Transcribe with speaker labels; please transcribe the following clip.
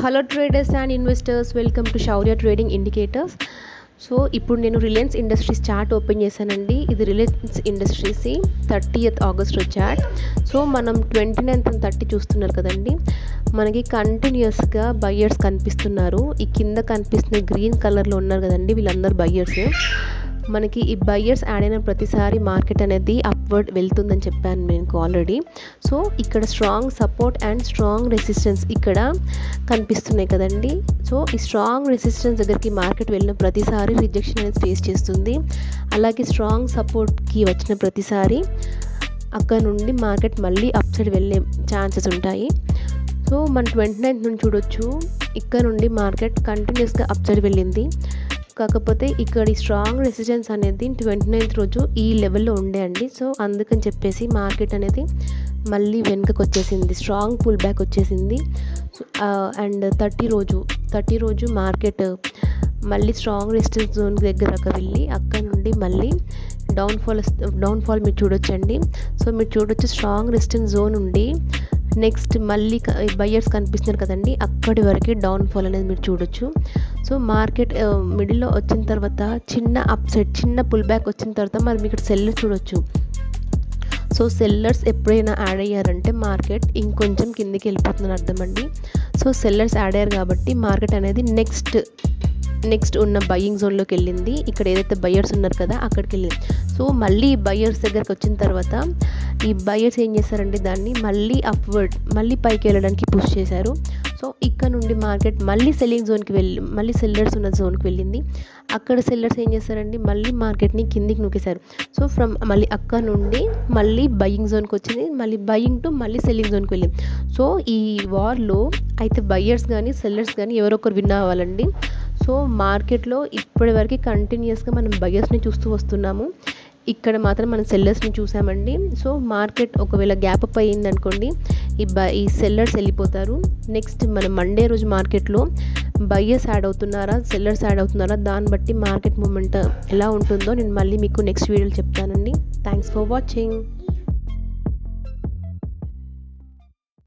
Speaker 1: Hello traders and investors, welcome to Shaurya trading indicators. So ఇప్పుడు నేను Reliance industries chart open చేశానండి. ఇది Reliance industries 30th August chart. So మనం 29th and 30 చూస్తున్నారు కదండి. మనకి కంటిన్యూస్గా బయ్యర్స్ కనిపిస్తున్నారు. ఈ కింద కనిపిస్తున్న గ్రీన్ కలర్లో ఉన్నారు కదండి, వీళ్ళందరూ బయ్యర్స్. మనకి ఈ బయ్యర్స్ యాడ్ అయిన ప్రతిసారి మార్కెట్ అనేది అప్వర్డ్ వెళ్తుందని చెప్పాను మీకు ఆల్రెడీ. సో ఇక్కడ strong support and strong resistance ఇక్కడ కనిపిస్తున్నాయి కదండి. సో ఈ స్ట్రాంగ్ రెసిస్టెన్స్ దగ్గరికి మార్కెట్ వెళ్ళిన ప్రతిసారి రిజెక్షన్ అనేది ఫేస్ చేస్తుంది. అలాగే స్ట్రాంగ్ సపోర్ట్కి వచ్చిన ప్రతిసారి అక్కడ నుండి మార్కెట్ మళ్ళీ అప్ సైడ్ వెళ్ళే ఛాన్సెస్ ఉంటాయి. సో మన 29th నుండి చూడొచ్చు, ఇక్కడ నుండి మార్కెట్ కంటిన్యూస్గా అప్ సైడ్ వెళ్ళింది. కాకపోతే ఇక్కడ ఈ స్ట్రాంగ్ రెసిస్టెన్స్ అనేది 29th రోజు ఈ లెవెల్లో ఉండే అండి. సో అందుకని చెప్పేసి మార్కెట్ అనేది మళ్ళీ వెనుకకు వచ్చేసింది, స్ట్రాంగ్ పుల్ బ్యాక్ వచ్చేసింది. అండ్ 30 రోజు మార్కెట్ మళ్ళీ స్ట్రాంగ్ రెసిస్టెన్స్ జోన్ దగ్గరకు వెళ్ళి అక్కడ నుండి మళ్ళీ డౌన్ఫాల్ మీరు చూడొచ్చండి. సో మీరు చూడొచ్చు స్ట్రాంగ్ రెసిస్టెన్స్ జోన్ ఉండి నెక్స్ట్ మళ్ళీ బయ్యర్స్ కనిపిస్తున్నారు కదండి, అక్కడి వరకు డౌన్ఫాల్ అనేది మీరు చూడొచ్చు. సో మార్కెట్ మిడిల్లో వచ్చిన తర్వాత చిన్న అప్సైడ్ చిన్న పుల్ బ్యాక్ వచ్చిన తర్వాత మరి మీకు ఇక్కడ సెల్లర్స్ చూడొచ్చు. సో సెల్లర్స్ ఎప్పుడైనా యాడ్ అయ్యారంటే మార్కెట్ ఇంకొంచెం కిందికి వెళ్ళిపోతుందని అర్థం అండి. సో సెల్లర్స్ యాడ్ అయ్యారు కాబట్టి మార్కెట్ అనేది నెక్స్ట్ ఉన్న బయ్యింగ్ జోన్లోకి వెళ్ళింది. ఇక్కడ ఏదైతే బయ్యర్స్ ఉన్నారు కదా అక్కడికి వెళ్ళింది. సో మళ్ళీ బయ్యర్స్ దగ్గరకు వచ్చిన తర్వాత ఈ బయ్యర్స్ ఏం చేశారంటే దాన్ని మళ్ళీ అప్వర్డ్ మళ్ళీ పైకి వెళ్ళడానికి పుష్ చేశారు. సో ఇక్కడ నుండి మార్కెట్ మళ్ళీ సెల్లింగ్ జోన్కి మళ్ళీ సెల్లర్స్ ఉన్న జోన్కి వెళ్ళింది. అక్కడ సెల్లర్స్ ఏం చేశారండి, మళ్ళీ మార్కెట్ని కిందికి నూకేశారు. సో మళ్ళీ అక్కడ నుండి మళ్ళీ బయ్యింగ్ జోన్కి వచ్చింది, మళ్ళీ బయ్యింగ్ టు మళ్ళీ సెల్లింగ్ జోన్కి వెళ్ళింది. సో ఈ వార్లో అయితే బయ్యర్స్ కానీ సెల్లర్స్ కానీ ఎవరొకరు విన్ అవ్వాలండి. సో మార్కెట్లో ఇప్పటివరకు కంటిన్యూస్గా మనం బయ్యర్స్ని చూస్తూ వస్తున్నాము, ఇక్కడ మాత్రం మనం సెల్లర్స్ని చూసామండి. సో మార్కెట్ ఒకవేళ గ్యాప్ అప్ అయ్యింది అనుకోండి, ఈ సెల్లర్స్ వెళ్ళిపోతారు. నెక్స్ట్ మనం మండే రోజు మార్కెట్లో బయ్యర్స్ యాడ్ అవుతున్నారా సెల్లర్స్ యాడ్ అవుతున్నారా దాన్ని బట్టి మార్కెట్ మూమెంట్ ఎలా ఉంటుందో నేను మళ్ళీ మీకు నెక్స్ట్ వీడియోలో చెప్తానండి. Thanks for watching.